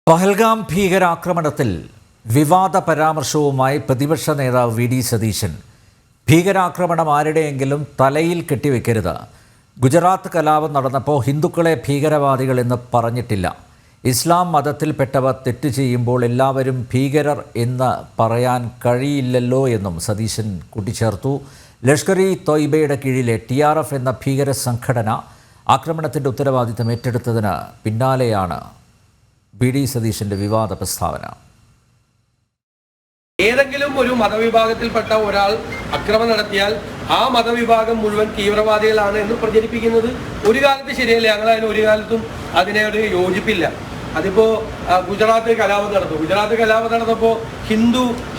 പഹൽഗാം ഭീകരാക്രമണത്തിൽ വിവാദ പരാമർശവുമായി പ്രതിപക്ഷ നേതാവ് വി.ഡി. സതീശൻ ഭീകരാക്രമണം ആരുടെയെങ്കിലും തലയിൽ കെട്ടിവെക്കരുത്. ഗുജറാത്ത് കലാപം നടന്നപ്പോൾ ഹിന്ദുക്കളെ ഭീകരവാദികൾ എന്ന് പറഞ്ഞിട്ടില്ല. ഇസ്ലാം മതത്തിൽപ്പെട്ടവർ തെറ്റ് ചെയ്യുമ്പോൾ എല്ലാവരും ഭീകരർ എന്ന് പറയാൻ കഴിയില്ലല്ലോ എന്നും സതീശൻ കൂട്ടിച്ചേർത്തു. ലഷ്കർ-ഇ തോയ്ബയുടെ കീഴിലെ TRF എന്ന ഭീകര സംഘടന ആക്രമണത്തിൻ്റെ ഉത്തരവാദിത്തം ഏറ്റെടുത്തതിന് പിന്നാലെയാണ് വി.ഡി. സതീശന്റെ വിവാദ പ്രസ്താവന. ഏതെങ്കിലും ഒരു മതവിഭാഗത്തിൽപ്പെട്ട ഒരാൾ അക്രമം നടത്തിയാൽ ആ മതവിഭാഗം മുഴുവൻ തീവ്രവാദികളാണ് എന്ന് പ്രചരിപ്പിക്കുന്നത് ഒരു കാലത്ത് ശരിയല്ല. ഞങ്ങൾ അതിന് ഒരു കാലത്തും അതിനോട് യോജിപ്പില്ല. അതിപ്പോ ഗുജറാത്ത് കലാപം നടന്നപ്പോൾ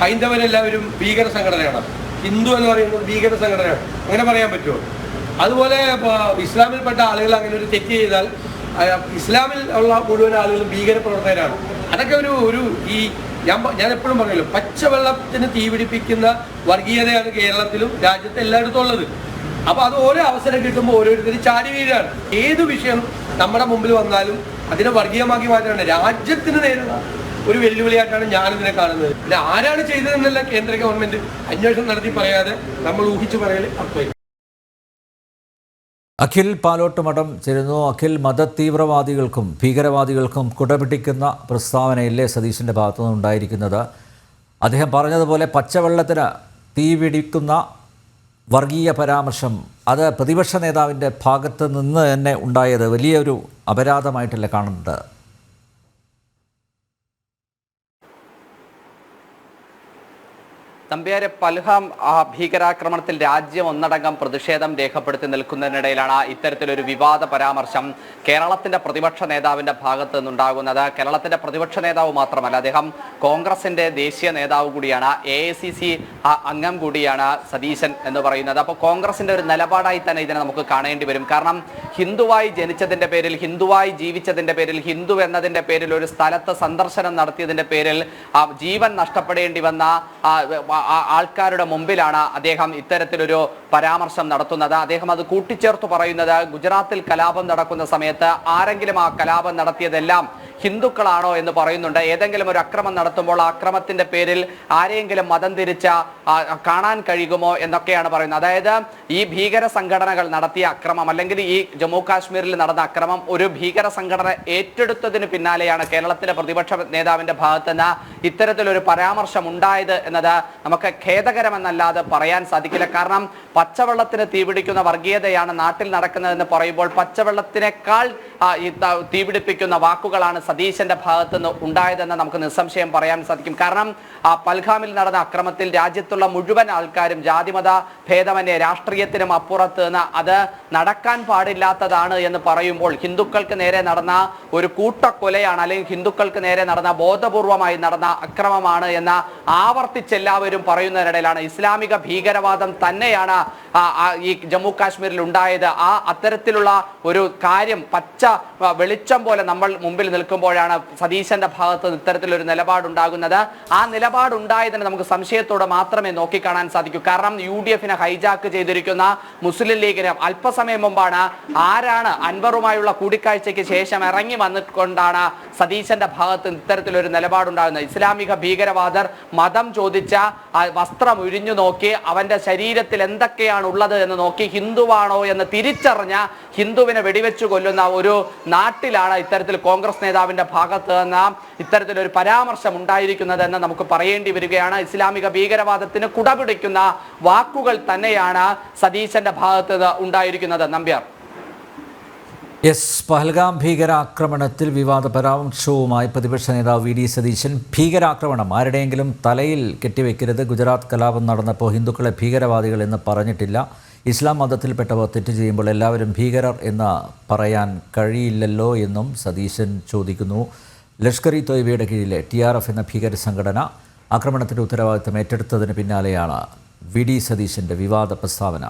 ഹൈന്ദവരെല്ലാവരും ഭീകര സംഘടനയാണ്. ഹിന്ദു എന്ന് പറയുന്നത് ഭീകര സംഘടനയാണ്. അങ്ങനെ പറയാൻ പറ്റുമോ? അതുപോലെ ഇസ്ലാമിൽപ്പെട്ട ആളുകൾ അങ്ങനെ ഒരു തെറ്റ് ചെയ്താൽ ഇസ്ലാമിൽ ഉള്ള മുഴുവൻ ആളുകളും ഭീകര പ്രവർത്തകരാണ്. അതൊക്കെ ഞാൻ എപ്പോഴും പറയല്ലോ, പച്ചവെള്ളത്തിന് തീപിടിപ്പിക്കുന്ന വർഗീയതയാണ് കേരളത്തിലും രാജ്യത്തെ എല്ലായിടത്തും ഉള്ളത്. അപ്പൊ അത് ഓരോ അവസരം കിട്ടുമ്പോൾ ഓരോരുത്തരും ചാടി വീഴാണ്. ഏത് വിഷയം നമ്മുടെ മുമ്പിൽ വന്നാലും അതിനെ വർഗീയമാക്കി മാറ്റാണ് രാജ്യത്തിന് നേരിടുന്ന ഒരു വെല്ലുവിളിയായിട്ടാണ് ഞാനിതിനെ കാണുന്നത്. പിന്നെ ആരാണ് ചെയ്തതെന്നല്ല കേന്ദ്ര ഗവൺമെന്റ് അന്വേഷണം നടത്തി പറയാതെ നമ്മൾ ഊഹിച്ചു പറയൽ അർത്ഥം. അഖിൽ പാലോട്ടുമഠം ചേരുന്നു. അഖിൽ, മതതീവ്രവാദികൾക്കും ഭീകരവാദികൾക്കും കുടപിടിക്കുന്ന പ്രസ്താവനയില്ലേ സതീശൻ്റെ ഭാഗത്തുനിന്ന് ഉണ്ടായിരിക്കുന്നത്? അദ്ദേഹം പറഞ്ഞതുപോലെ പച്ചവെള്ളത്തിന് തീപിടിക്കുന്ന വർഗീയ പരാമർശം അത് പ്രതിപക്ഷ നേതാവിൻ്റെ ഭാഗത്ത് നിന്ന് തന്നെ ഉണ്ടായത് വലിയൊരു അപരാധമായിട്ടല്ലേ കാണുന്നത്? തമ്പ്യാരെ, പഹൽഗാം ഭീകരാക്രമണത്തിൽ രാജ്യം ഒന്നടങ്കം പ്രതിഷേധം രേഖപ്പെടുത്തി നിൽക്കുന്നതിനിടയിലാണ് ഇത്തരത്തിലൊരു വിവാദ പരാമർശം കേരളത്തിന്റെ പ്രതിപക്ഷ നേതാവിന്റെ ഭാഗത്ത് നിന്നുണ്ടാകുന്നത്. കേരളത്തിന്റെ പ്രതിപക്ഷ നേതാവ് മാത്രമല്ല, അദ്ദേഹം കോൺഗ്രസിന്റെ ദേശീയ നേതാവ് കൂടിയാണ്, AICC അംഗം കൂടിയാണ് സതീശൻ എന്ന് പറയുന്നത്. അപ്പോൾ കോൺഗ്രസിന്റെ ഒരു നിലപാടായി തന്നെ ഇതിനെ നമുക്ക് കാണേണ്ടി വരും. കാരണം ഹിന്ദുവായി ജനിച്ചതിന്റെ പേരിൽ, ഹിന്ദുവായി ജീവിച്ചതിന്റെ പേരിൽ, ഹിന്ദു എന്നതിന്റെ പേരിൽ ഒരു സ്ഥലത്ത് സന്ദർശനം നടത്തിയതിന്റെ പേരിൽ ജീവൻ നഷ്ടപ്പെടേണ്ടി വന്ന ആൾക്കാരുടെ മുമ്പിലാണ് അദ്ദേഹം ഇത്തരത്തിലൊരു പരാമർശം നടത്തുന്നത്. അദ്ദേഹം അത് കൂട്ടിച്ചേർത്ത് പറയുന്നത്, ഗുജറാത്തിൽ കലാപം നടക്കുന്ന സമയത്ത് ആരെങ്കിലും ആ കലാപം നടത്തിയതെല്ലാം ഹിന്ദുക്കളാണോ എന്ന് പറയുന്നുണ്ട്. ഏതെങ്കിലും ഒരു അക്രമം നടത്തുമ്പോൾ ആ അക്രമത്തിന്റെ പേരിൽ ആരെയെങ്കിലും മതം തിരിച്ച കാണാൻ കഴിയുമോ എന്നൊക്കെയാണ് പറയുന്നത്. അതായത് ഈ ഭീകര സംഘടനകൾ നടത്തിയ അക്രമം, അല്ലെങ്കിൽ ഈ ജമ്മു കാശ്മീരിൽ നടന്ന അക്രമം ഒരു ഭീകര സംഘടന ഏറ്റെടുത്തതിന് പിന്നാലെയാണ് കേരളത്തിലെ പ്രതിപക്ഷ നേതാവിന്റെ ഭാഗത്തുനിന്ന് ഇത്തരത്തിലൊരു പരാമർശം ഉണ്ടായത് എന്നത് നമുക്ക് ഖേദകരമെന്നല്ലാതെ പറയാൻ സാധിക്കില്ല. കാരണം പച്ചവെള്ളത്തിന് തീപിടിക്കുന്ന വർഗീയതയാണ് നാട്ടിൽ നടക്കുന്നതെന്ന് പറയുമ്പോൾ പച്ചവെള്ളത്തിനേക്കാൾ തീപിടിപ്പിക്കുന്ന വാക്കുകളാണ് സതീശന്റെ ഭാഗത്തുനിന്ന് ഉണ്ടായതെന്ന് നമുക്ക് നിസ്സംശയം പറയാൻ സാധിക്കും. കാരണം പഹൽഗാമിൽ നടന്ന അക്രമത്തിൽ രാജ്യത്തുള്ള മുഴുവൻ ആൾക്കാരും ജാതിമത ഭേദമന്യേ രാഷ്ട്രീയത്തിനും അപ്പുറത്ത് നിന്ന് അത് നടക്കാൻ പാടില്ലാത്തതാണ് എന്ന് പറയുമ്പോൾ ഹിന്ദുക്കൾക്ക് നേരെ നടന്ന ഒരു കൂട്ടക്കൊലയാണ്, അല്ലെങ്കിൽ ഹിന്ദുക്കൾക്ക് നേരെ നടന്ന ബോധപൂർവമായി നടന്ന അക്രമമാണ് എന്ന് ആവർത്തിച്ചെല്ലാവരും പറയുന്നതിനിടയിലാണ് ഇസ്ലാമിക ഭീകരവാദം തന്നെയാണ് ഈ ജമ്മു കാശ്മീരിൽ ഉണ്ടായത്. അത്തരത്തിലുള്ള ഒരു കാര്യം പച്ച വെളിച്ചം പോലെ നമ്മൾ മുമ്പിൽ നിൽക്കുമ്പോഴാണ് സതീശന്റെ ഭാഗത്ത് ഇത്തരത്തിലൊരു നിലപാടുണ്ടാകുന്നത്. ആ നിലപാടുണ്ടായതിന് നമുക്ക് സംശയത്തോടെ മാത്രമേ നോക്കിക്കാണാൻ സാധിക്കൂ. കാരണം UDF-നെ ഹൈജാക്ക് ചെയ്തിരിക്കുന്ന മുസ്ലിം ലീഗിന് അല്പസമയം മുമ്പാണ് ആരാണ് അൻവറുമായുള്ള കൂടിക്കാഴ്ചയ്ക്ക് ശേഷം ഇറങ്ങി വന്നിക്കൊണ്ടാണ് സതീശന്റെ ഭാഗത്ത് ഇത്തരത്തിലൊരു നിലപാടുണ്ടാകുന്നത്. ഇസ്ലാമിക ഭീകരവാദർ മതം ചോദിച്ച വസ്ത്രം ഉരിഞ്ഞു നോക്കി അവന്റെ ശരീരത്തിൽ എന്തൊക്കെയാണ് ഉള്ളത് എന്ന് നോക്കി ഹിന്ദുവാണോ എന്ന് തിരിച്ചറിഞ്ഞ ഹിന്ദുവിനെ വെടിവെച്ചു കൊല്ലുന്ന ഒരു നാട്ടിലാണ് ഇത്തരത്തിൽ കോൺഗ്രസ് നേതാവിന്റെ ഭാഗത്ത് നിന്ന് ഇത്തരത്തിലൊരു പരാമർശം ഉണ്ടായിരിക്കുന്നതെന്ന് നമുക്ക് പറയേണ്ടി വരികയാണ്. ഇസ്ലാമിക ഭീകരവാദത്തിന് കുടപിടിക്കുന്ന വാക്കുകൾ തന്നെയാണ് സതീശന്റെ ഭാഗത്ത് ഉണ്ടായിരിക്കുന്നത്. നമ്പ്യാർ, പഹൽഗാം ഭീകരാക്രമണത്തിൽ വിവാദ പരാമർശവുമായി പ്രതിപക്ഷ നേതാവ് വി.ഡി. സതീശൻ ഭീകരാക്രമണം ആരുടെയെങ്കിലും തലയിൽ കെട്ടിവെക്കരുത്. ഗുജറാത്ത് കലാപം നടന്നപ്പോൾ ഹിന്ദുക്കളെ ഭീകരവാദികൾ എന്ന് പറഞ്ഞിട്ടില്ല. ഇസ്ലാം മതത്തിൽപ്പെട്ടവർ തെറ്റ് ചെയ്യുമ്പോൾ എല്ലാവരും ഭീകരർ എന്ന് പറയാൻ കഴിയില്ലല്ലോ എന്നും സതീശൻ ചോദിക്കുന്നു. ലഷ്കർ-ഇ തോയ്ബയുടെ കീഴിലെ TRF എന്ന ഭീകര സംഘടന ആക്രമണത്തിൻ്റെ ഉത്തരവാദിത്തം ഏറ്റെടുത്തതിന് പിന്നാലെയാണ് വി.ഡി. സതീശൻ്റെ വിവാദ പ്രസ്താവന.